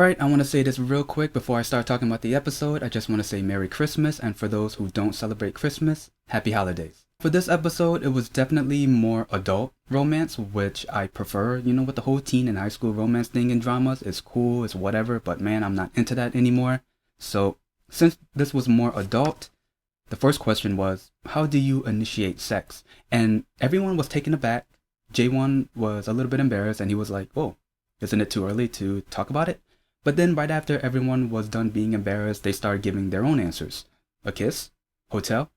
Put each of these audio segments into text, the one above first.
Alright, I want to say this real quick before I start talking about the episode. I just want to say Merry Christmas, and for those who don't celebrate Christmas, Happy Holidays. For this episode, it was definitely more adult romance, which I prefer. You know, with the whole teen and high school romance thing in dramas, it's cool, it's whatever, but man, I'm not into that anymore. So, since this was more adult, the first question was, how do you initiate sex? And everyone was taken aback. J1 was a little bit embarrassed, and he was like, oh, isn't it too early to talk about it? But then right after everyone was done being embarrassed, they started giving their own answers. A kiss? Hotel?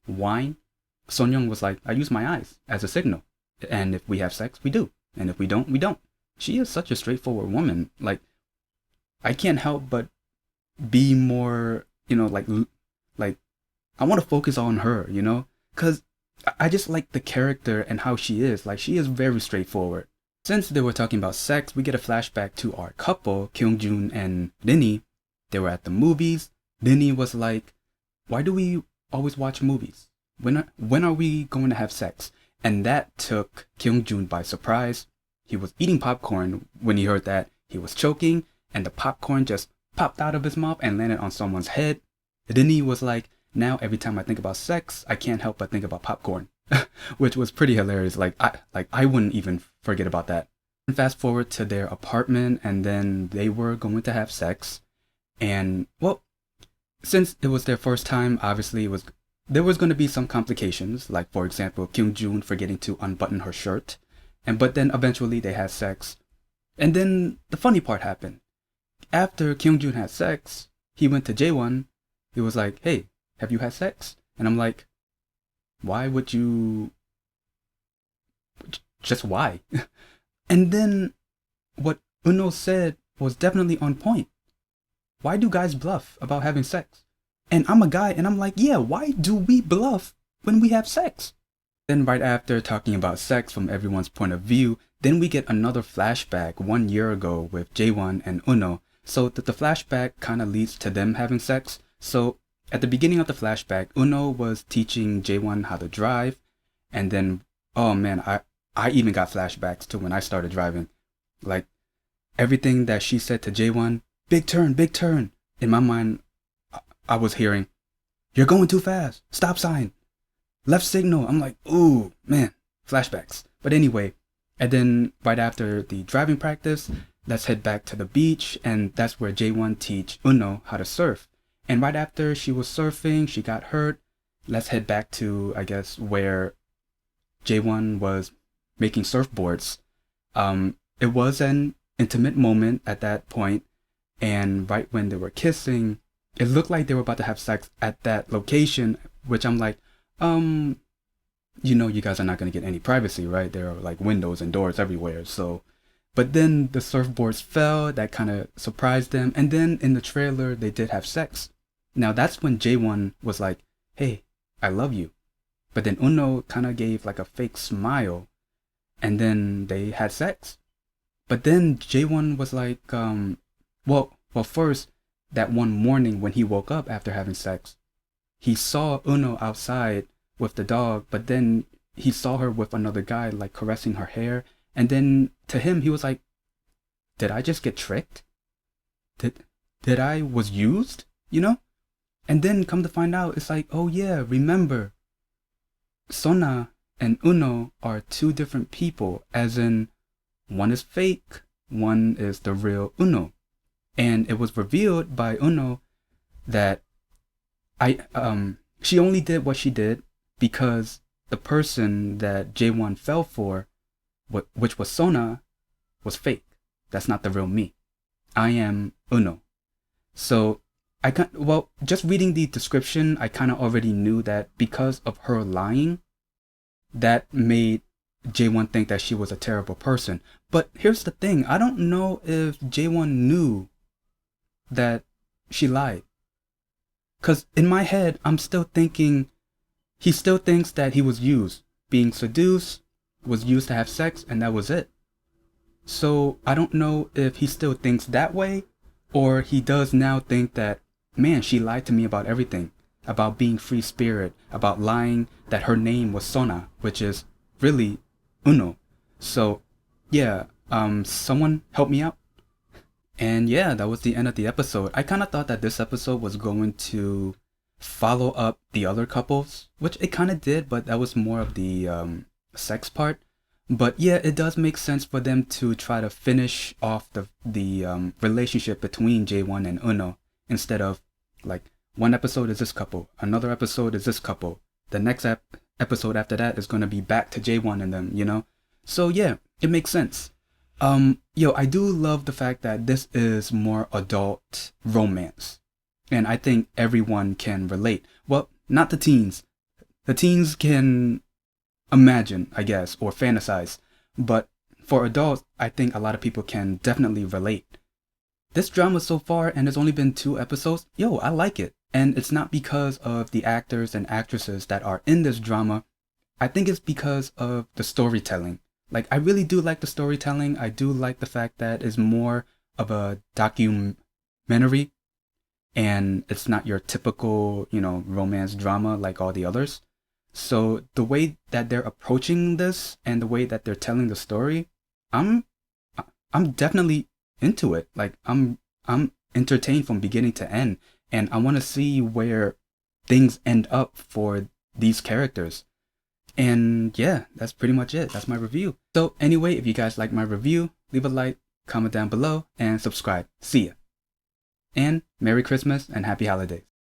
Wine? Sonyoung was like, I use my eyes as a signal. And if we have sex, we do. And if we don't, we don't. She is such a straightforward woman. Like, I can't help but be more, like, I want to focus on her, you know? Because I just like the character and how she is. Like, she is very straightforward. Since they were talking about sex, we get a flashback to our couple, Kyung-jun and Rinny. They were at the movies. Rinny was like, why do we always watch movies? When are we going to have sex? And that took Kyung-jun by surprise. He was eating popcorn when he heard that. He was choking, and the popcorn just popped out of his mouth and landed on someone's head. Rinny was like, now every time I think about sex, I can't help but think about popcorn. Which was pretty hilarious. I wouldn't even forget about that. And fast forward to their apartment, and then they were going to have sex. And well, since it was their first time, obviously there was going to be some complications, like for example, Kyung-jun forgetting to unbutton her shirt. But then eventually they had sex. And then the funny part happened. After Kyung-jun had sex, he went to Jaewon. He was like, hey, have you had sex? And I'm like, why would you? Just why? And then what Eun O said was definitely on point. Why do guys bluff about having sex? And I'm a guy and I'm like, yeah, why do we bluff when we have sex? Then right after talking about sex from everyone's point of view, then we get another flashback 1 year ago with Jaewon and Eun O. So that the flashback kind of leads to them having sex. So at the beginning of the flashback, Eun O was teaching Jaewon how to drive. And then, oh man, I even got flashbacks to when I started driving. Like, everything that she said to Jaewon, big turn, big turn. In my mind, I was hearing, you're going too fast, stop sign, left signal. I'm like, ooh, man, flashbacks. But anyway, and then right after the driving practice, let's head back to the beach. And that's where Jaewon teach Eun O how to surf. And right after she was surfing, she got hurt. Let's head back to, I guess, where Jaewon was making surfboards. It was an intimate moment at that point, and right when they were kissing, it looked like they were about to have sex at that location, which I'm like, you guys are not going to get any privacy, right? There are like windows and doors everywhere. So, but then the surfboards fell, that kind of surprised them. And then in the trailer, they did have sex. Now that's when Jaewon was like, hey, I love you. But then Eun O kind of gave like a fake smile, and then they had sex. But then Jaewon was like, well, first, that one morning when he woke up after having sex, he saw Eun O outside with the dog, but then he saw her with another guy like caressing her hair. And then to him, he was like, did I just get tricked? Did I was used, you know? And then come to find out, it's like, oh yeah, remember, Sona and Eun O are two different people, as in one is fake, one is the real Eun O. And it was revealed by Eun O that she only did what she did because the person that Jaewon fell for, which was Sona, was fake. That's not the real me. I am Eun O. So just reading the description, I kind of already knew that because of her lying, that made Jaewon think that she was a terrible person. But here's the thing, I don't know if Jaewon knew that she lied. Because in my head, I'm still thinking, he still thinks that he was used, being seduced, was used to have sex, and that was it. So I don't know if he still thinks that way, or he does now think that, man, she lied to me about everything, about being free spirit, about lying that her name was Sona, which is really Eun O. So yeah, someone help me out. And yeah, that was the end of the episode. I kind of thought that this episode was going to follow up the other couples, which it kind of did, but that was more of the sex part. But yeah, it does make sense for them to try to finish off the relationship between Jae-won and Eun O instead of like one episode is this couple, another episode is this couple, the next episode after that is going to be back to Jae-won and them, you know? So yeah, it makes sense. Yo, I do love the fact that this is more adult romance. And I think everyone can relate. Well, not the teens. The teens can imagine, I guess, or fantasize. But for adults, I think a lot of people can definitely relate. This drama so far, and there's only been 2 episodes, yo, I like it. And it's not because of the actors and actresses that are in this drama. I think it's because of the storytelling. Like, I really do like the storytelling. I do like the fact that it's more of a documentary and it's not your typical, you know, romance drama like all the others. So the way that they're approaching this and the way that they're telling the story, I'm definitely into it. Like, I'm entertained from beginning to end, and I want to see where things end up for these characters. And yeah, that's pretty much it. That's my review. So anyway, if you guys like my review, leave a like, comment down below, and subscribe. See ya. And Merry Christmas and Happy Holidays.